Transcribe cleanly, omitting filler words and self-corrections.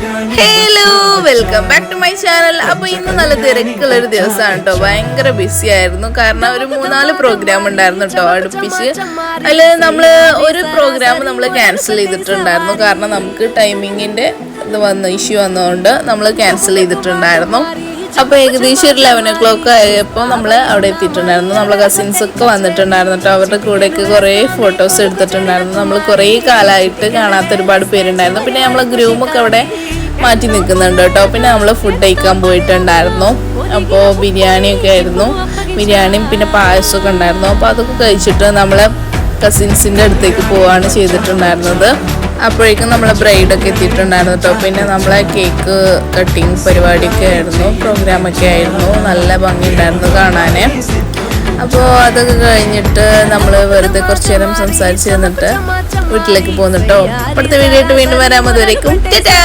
Hello, welcome back to my channel. അപ്പോൾ ഇന്ന് നല്ല തിരക്കുള്ളൊരു ദിവസമാണ് കേട്ടോ. ഭയങ്കര ബിസി ആയിരുന്നു. കാരണം ഒരു 3-4 പ്രോഗ്രാം ഉണ്ടായിരുന്നു കേട്ടോ അടുപ്പിച്ച്. അതിൽ നമ്മൾ ഒരു പ്രോഗ്രാം നമ്മൾ ക്യാൻസൽ ചെയ്തിട്ടുണ്ടായിരുന്നു. കാരണം നമുക്ക് ടൈമിങ്ങിൻ്റെ ഇഷ്യൂ വന്നതുകൊണ്ട് നമ്മൾ ക്യാൻസൽ ചെയ്തിട്ടുണ്ടായിരുന്നു. അപ്പോൾ ഏകദേശം ഒരു 11 o'clock ആയപ്പോൾ നമ്മൾ അവിടെ എത്തിയിട്ടുണ്ടായിരുന്നു. നമ്മളെ കസിൻസൊക്കെ വന്നിട്ടുണ്ടായിരുന്നു കേട്ടോ. അവരുടെ കൂടെയൊക്കെ കുറേ ഫോട്ടോസ് എടുത്തിട്ടുണ്ടായിരുന്നു. നമ്മൾ കുറേ കാലമായിട്ട് കാണാത്ത ഒരുപാട് പേരുണ്ടായിരുന്നു. പിന്നെ നമ്മളെ ഗ്രൂമൊക്കെ അവിടെ മാറ്റി നിൽക്കുന്നുണ്ട് കേട്ടോ. പിന്നെ നമ്മൾ ഫുഡ് കഴിക്കാൻ പോയിട്ടുണ്ടായിരുന്നു. അപ്പോൾ ബിരിയാണിയൊക്കെ ആയിരുന്നു. ബിരിയാണിയും പിന്നെ പായസമൊക്കെ ഉണ്ടായിരുന്നു. അപ്പോൾ അതൊക്കെ കഴിച്ചിട്ട് നമ്മൾ കസിൻസിൻ്റെ അടുത്തേക്ക് പോവുകയാണ് ചെയ്തിട്ടുണ്ടായിരുന്നത്. അപ്പോഴേക്കും നമ്മളെ ബ്രൈഡൊക്കെ എത്തിയിട്ടുണ്ടായിരുന്നു കേട്ടോ. പിന്നെ നമ്മളെ കേക്ക് കട്ടിങ് പരിപാടിയൊക്കെ ആയിരുന്നു, പ്രോഗ്രാമൊക്കെ ആയിരുന്നു. നല്ല ഭംഗിയുണ്ടായിരുന്നു കാണാൻ. അപ്പോൾ അതൊക്കെ കഴിഞ്ഞിട്ട് നമ്മൾ വെറുതെ കുറച്ച് നേരം സംസാരിച്ച് തന്നിട്ട് വീട്ടിലേക്ക് പോകുന്നു കേട്ടോ. അടുത്ത വീഡിയോ ആയിട്ട് വീണ്ടും വരാൻ. അതുവരേക്കും ടാറ്റാ.